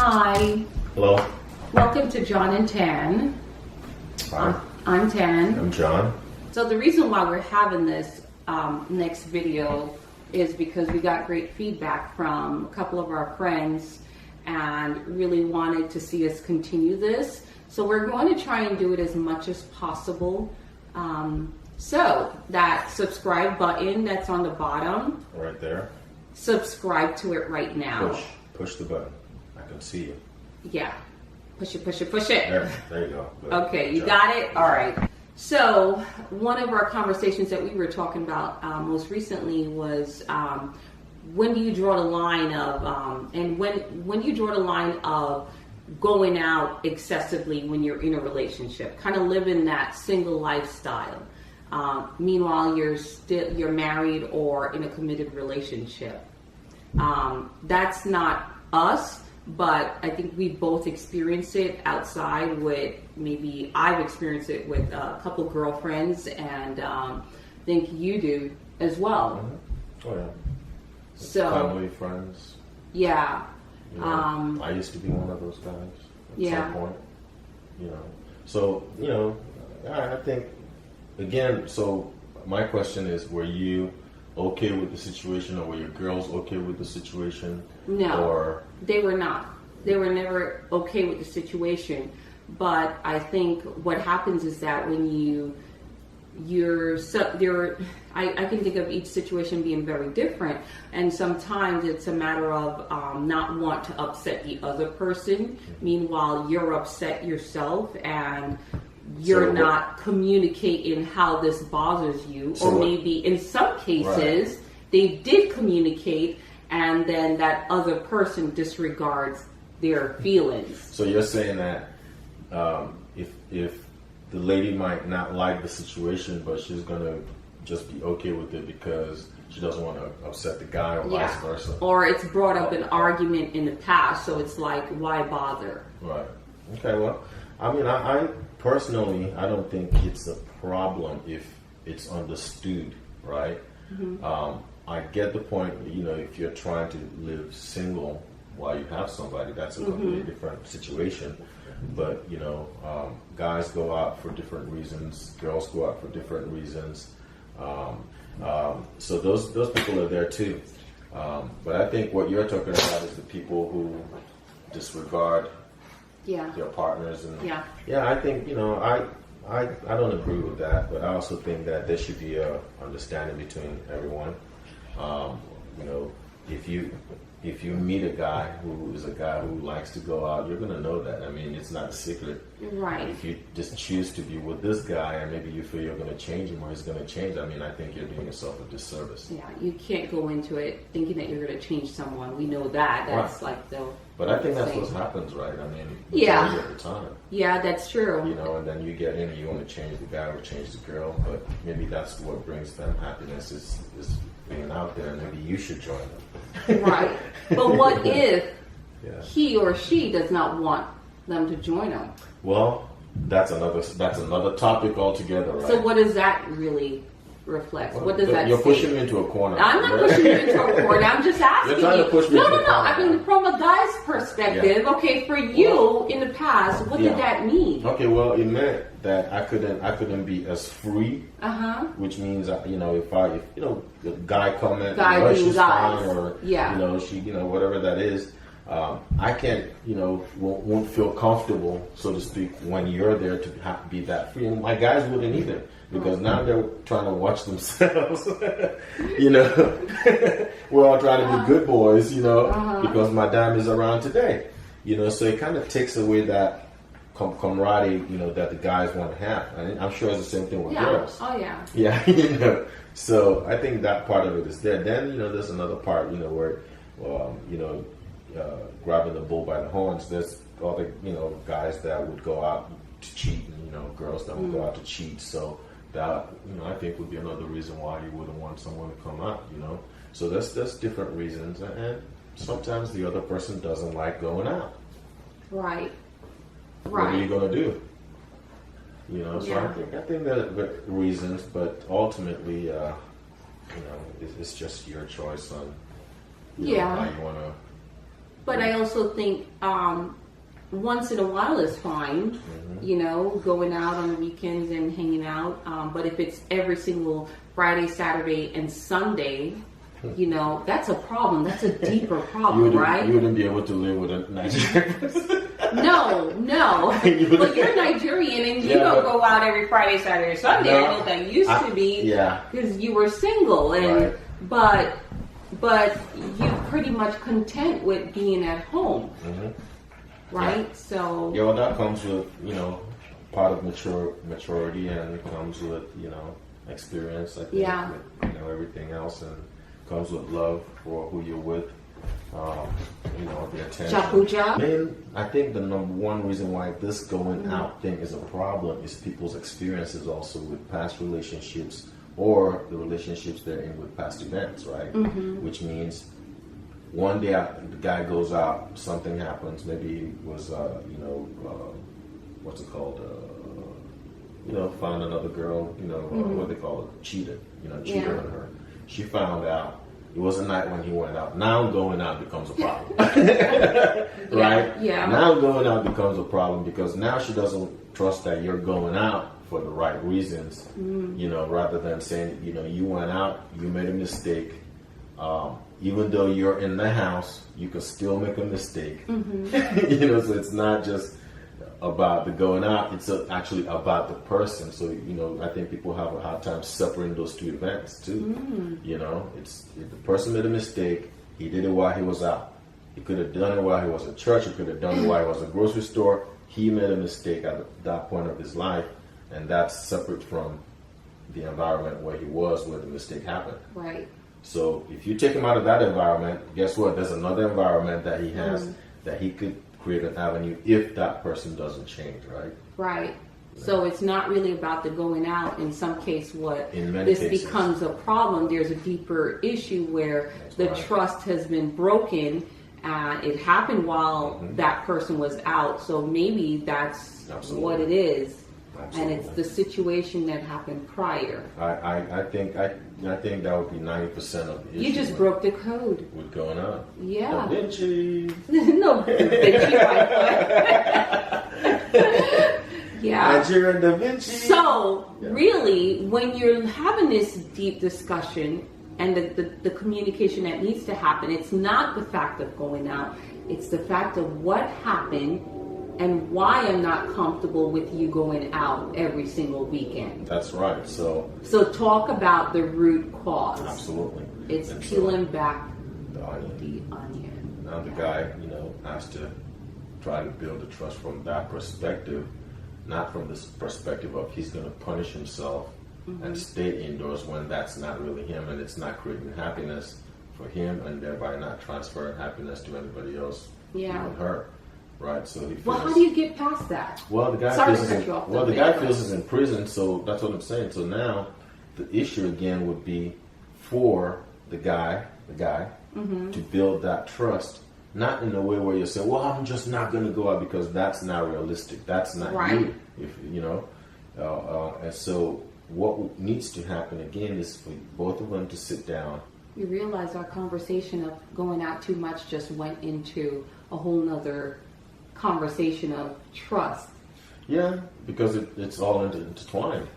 Hi. Hello. Welcome to John and Tan. Hi. I'm Tan. I'm John. So the reason why we're having this next video is because we got great feedback from a couple of our friends and really wanted to see us continue this. So we're going to try and do it as much as possible. So that subscribe button that's on the bottom, Right there. subscribe to it right now. Push the button. I can see you. Yeah. Push it, push it, push it. There you go. Good. Okay, you Good got job. it? All right. So one of our conversations that we were talking about most recently was when do you draw the line of, and when you draw the line of going out excessively when you're in a relationship, kind of living that single lifestyle. Meanwhile, you're married or in a committed relationship. That's not us, but I think we both experienced it outside with, maybe I've experienced it with a couple girlfriends, and I think you do as well. Mm-hmm. Oh yeah. So Family, friends. yeah. You know, I used to be one of those guys at some point. So I think again. So my question is: were you okay with the situation, or were your girls okay with the situation? No, or they were not. They were never okay with the situation. But I think what happens is that when I can think of each situation being very different, and sometimes it's a matter of not want to upset the other person. Meanwhile, you're upset yourself, and you're not communicating how this bothers you, or maybe in some cases they did communicate, and then that other person disregards their feelings. So you're saying that if the lady might not like the situation, but she's gonna just be okay with it because she doesn't want to upset the guy, or vice versa. Or it's brought up an argument in the past, so it's like, why bother? Right. Okay. Well, I mean, I personally, I don't think it's a problem if it's understood, right? Mm-hmm. I get the point. If you're trying to live single while you have somebody, that's a completely different situation. But guys go out for different reasons. Girls go out for different reasons. So those people are there too. But I think what you're talking about is the people who disregard their partners. And I think I don't agree with that. But I also think that there should be a understanding between everyone. If you meet a guy who is a guy who likes to go out, you're going to know that. I mean, it's not a secret. Right. If you just choose to be with this guy and maybe you feel you're going to change him or he's going to change, I mean, I think you're doing yourself a disservice. Yeah, you can't go into it thinking that you're going to change someone. We know that. That's like the... But I think that's what happens, right? I mean, yeah. At the time. Yeah, that's true. And then you get in and you want to change the guy or change the girl, but maybe that's what brings them happiness is being out there, and maybe you should join them. Right. But what if he or she does not want them to join them? Well, that's another topic altogether, right? So what does that really reflect? Well, what does that You're say? pushing me into a corner. I'm not pushing you into a corner. I'm just asking You're trying you. to push me No. into a corner. I mean, from a guy's perspective, okay, for you in the past, what did that mean? Okay, well, it meant that I couldn't be as free. Which means if the guy comment, she's fine, or she, whatever that is, I can't, won't feel comfortable, so to speak, when you're there to be that free. And my guys wouldn't either, because now they're trying to watch themselves. We're all trying to be good boys, because my dime is around today. So it kind of takes away that camaraderie, that the guys want to have. And I'm sure it's the same thing with girls. Oh yeah. Yeah, So I think that part of it is there. Then, there's another part, where, grabbing the bull by the horns. There's other, guys that would go out to cheat, and girls that would go out to cheat. So that, I think would be another reason why you wouldn't want someone to come out. So there's different reasons, and sometimes the other person doesn't like going out. Right. What are you gonna do? So I think there are reasons, but ultimately, it's just your choice on how you want to. But but I also think once in a while is fine. Mm-hmm. You know, going out on the weekends and hanging out. But if it's every single Friday, Saturday, and Sunday, you know, that's a problem. That's a deeper problem, right? You wouldn't be able to live with a Nigerian person. No. But you're Nigerian and you don't go out every Friday, Saturday, or Sunday. No, I know that used to be. Yeah. Because you were single, and Right. but you're pretty much content with being at home, right? So Yeah, well, that comes with, you know, part of maturity, and it comes with, you know, experience, I think, Yeah. with, you know, everything else, and comes with love for who you're with, you know, the attention. Japuja. Then I think the number one reason why this going out thing is a problem is people's experiences also with past relationships or the relationships they're in with past events, right? Which means one day the guy goes out, something happens, maybe he was, you know, what's it called? You know, found another girl, you know, what they call it, cheated Yeah. on her. She found out. It was a night when he went out. Now going out becomes a problem. Right? Yeah. Now going out becomes a problem because now she doesn't trust that you're going out for the right reasons, you know, rather than saying, you know, you went out, you made a mistake. Even though you're in the house, you can still make a mistake. You know, so it's not just about the going out, it's actually about the person. So, you know, I think people have a hard time separating those two events too. You know, it's if the person made a mistake, he did it while he was out. He could have done it while he was at church, he could have done it while he was at the grocery store. He made a mistake at that point of his life, and that's separate from the environment where he was, where the mistake happened. Right. So if you take him out of that environment, guess what? There's another environment that he has that he could create an avenue if that person doesn't change, right? Right. So it's not really about the going out. In some case, what In many this cases. becomes a problem. There's a deeper issue where That's the right. trust has been broken. It happened while that person was out. So maybe that's Absolutely. what it is. Absolutely. And it's the situation that happened prior. I think that would be 90% of the issue. You just with- broke the code. with going on. Yeah. Da Vinci. No, bitchy wife. Yeah. Nigerian Da Vinci. So, really, when you're having this deep discussion and the communication that needs to happen, it's not the fact of going out, it's the fact of what happened and why I'm not comfortable with you going out every single weekend. That's right. So, talk about the root cause. absolutely. It's And so, peeling back the onion. the onion. Now the guy, you know, has to try to build the trust from that perspective, not from this perspective of he's going to punish himself and stay indoors when that's not really him and it's not creating happiness for him and thereby not transferring happiness to anybody else, Yeah. even her, right? So he feels. Well, how do you get past that? Well, the guy Sorry feels to he's cut you off, in, well, though, the guy but- feels he's in prison, so that's what I'm saying. So now the issue again would be for the guy to build that trust, not in a way where you're saying, "Well, I'm just not going to go out," because that's not realistic. That's not Right. you, if you know. And so what needs to happen again is for both of them to sit down. You realize our conversation of going out too much just went into a whole nother conversation of trust. Yeah, because it's all intertwined.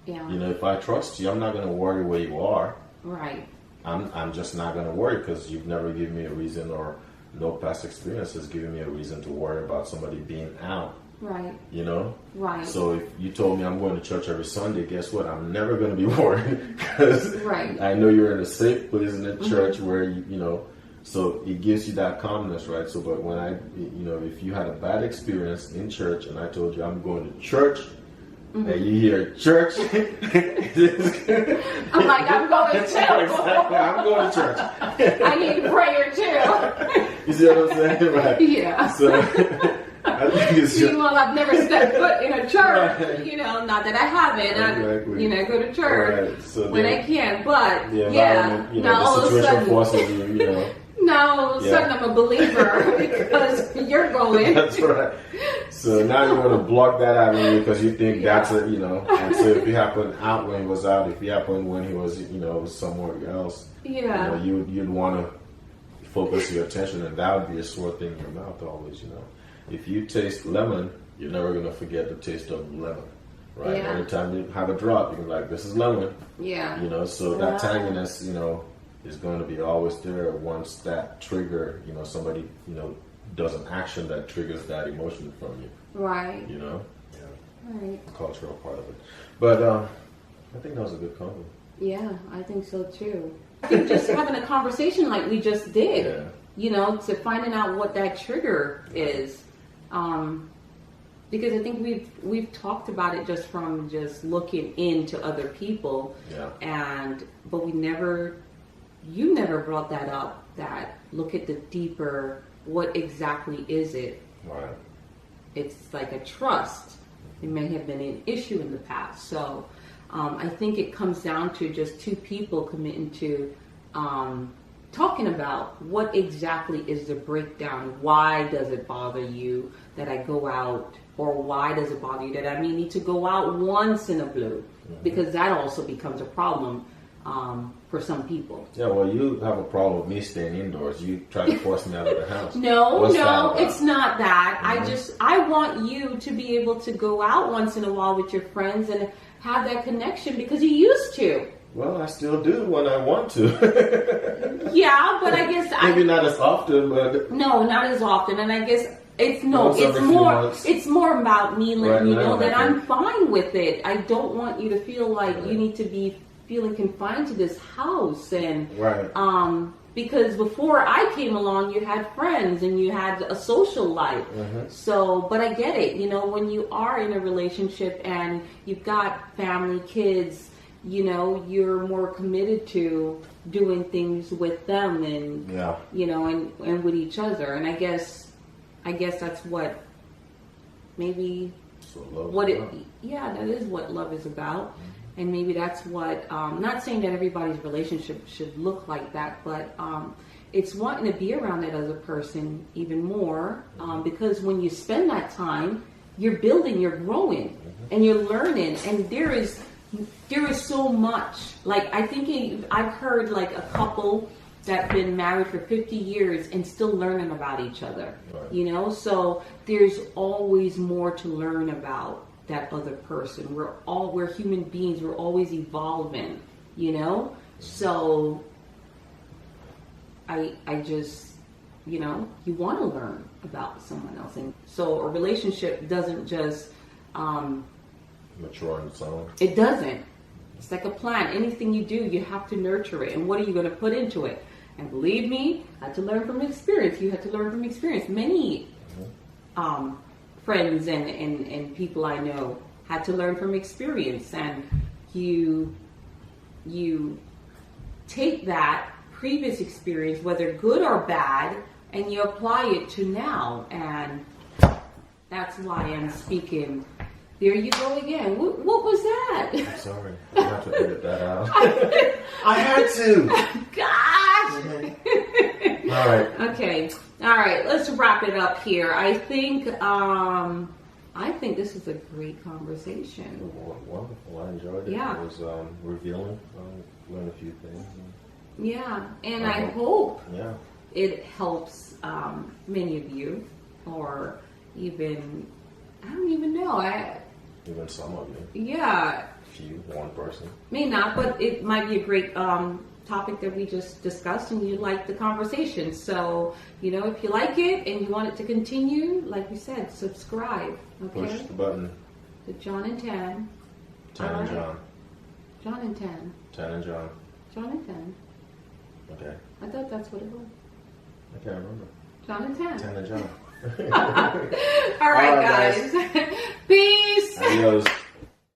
Yeah. You know, if I trust you, I'm not going to worry where you are. Right. I'm just not going to worry because you've never given me a reason, or no past experience has given me a reason to worry about somebody being out, Right. you know? Right. So if you told me I'm going to church every Sunday, guess what? I'm never going to be worried because Right. I know you're in a safe place in a church where, you know, so it gives you that calmness, right? So, but when you know, if you had a bad experience in church and I told you I'm going to church, and you hear church, I'm like, I'm going too. Exactly, I'm going to church. I need prayer too. You see what I'm saying? Right. Yeah. So I think it's just, Meanwhile, I've never stepped foot in a church. Right. You know, not that I haven't. Exactly. I go to church Right. So when then I can. But the yeah, environment, you now know, all the of a situation sudden, forces you, you know. now all of a Yeah. sudden I'm a believer because you're going. That's right. So now you want to block that avenue because you think that's a, you know. And so if it happened out when he was out, if it happened when he was, you know, somewhere else, Yeah. you know, you'd want to focus your attention, and that would be a sore thing in your mouth always. You know, if you taste lemon, you're never gonna forget the taste of lemon, right? Yeah. Anytime you have a drop, you can be like, this is lemon. Yeah. You know, so that tanginess, you know, is going to be always there once that trigger, you know, somebody, you know, does an action that triggers that emotion from you. Right. You know, Right. cultural part of it. But I think that was a good convo. Yeah, I think so too. I think just having a conversation like we just did, Yeah. you know, to finding out what that trigger is. Because I think we've talked about it just from just looking into other people, Yeah. But you never brought that up. That look at the deeper. What exactly is it? Right. It's like a trust. It may have been an issue in the past. So I think it comes down to just two people committing to talking about what exactly is the breakdown. Why does it bother you that I go out? Or why does it bother you that I may need to go out once in a blue? Because that also becomes a problem for some people. Yeah, well, you have a problem with me staying indoors. You try to force me out of the house. No, What's that about? it's not that. I want you to be able to go out once in a while with your friends and have that connection because you used to. Well, I still do when I want to. Yeah, but I guess Maybe not as often, but no, not as often. And I guess Once every few months. it's more about me letting you Right, know now, that okay. I'm fine with it. I don't want you to feel like Right. you need to be feeling confined to this house and right. because before I came along you had friends and you had a social life. So but I get it, you know, when you are in a relationship and you've got family, kids, you know, you're more committed to doing things with them and Yeah. you know, and with each other. And I guess that's what maybe So love what is it love. yeah, that is what love is about. And maybe that's what not saying that everybody's relationship should look like that, but it's wanting to be around that other person even more because when you spend that time, you're building, you're growing, and you're learning, and there is so much. Like I think I've heard like a couple that been married for 50 years and still learning about each other. Right. You know, so there's always more to learn about that other person. We're human beings. We're always evolving, you know? So I just, you know, you want to learn about someone else. And so a relationship doesn't just, Mature on its own. it doesn't. It's like a plant. Anything you do, you have to nurture it. And what are you going to put into it? And believe me, I had to learn from experience. You had to learn from experience. Many friends and people I know had to learn from experience. And you take that previous experience, whether good or bad, and you apply it to now. And that's why I'm speaking. There you go again. What was that? I'm sorry. I have to edit that out. I had to. Gosh! All right. Okay. All right. Let's wrap it up here. I think this is a great conversation. Wonderful. I enjoyed it. Yeah. It was revealing. Learned a few things. Yeah. And I hope Yeah. it helps many of you, or even I don't even know. Even some of you. Yeah. Few. One person. May not, but it might be a great topic that we just discussed and you like the conversation. So, you know, if you like it and you want it to continue, like we said, subscribe. Okay? Push the button. The John and Tan. 10 and John. John and Tan. 10 and John. John and Tan. Okay. I thought that's what it was. I can't remember. John and Tan. 10 and John. All right, All right, guys. Peace. Adios.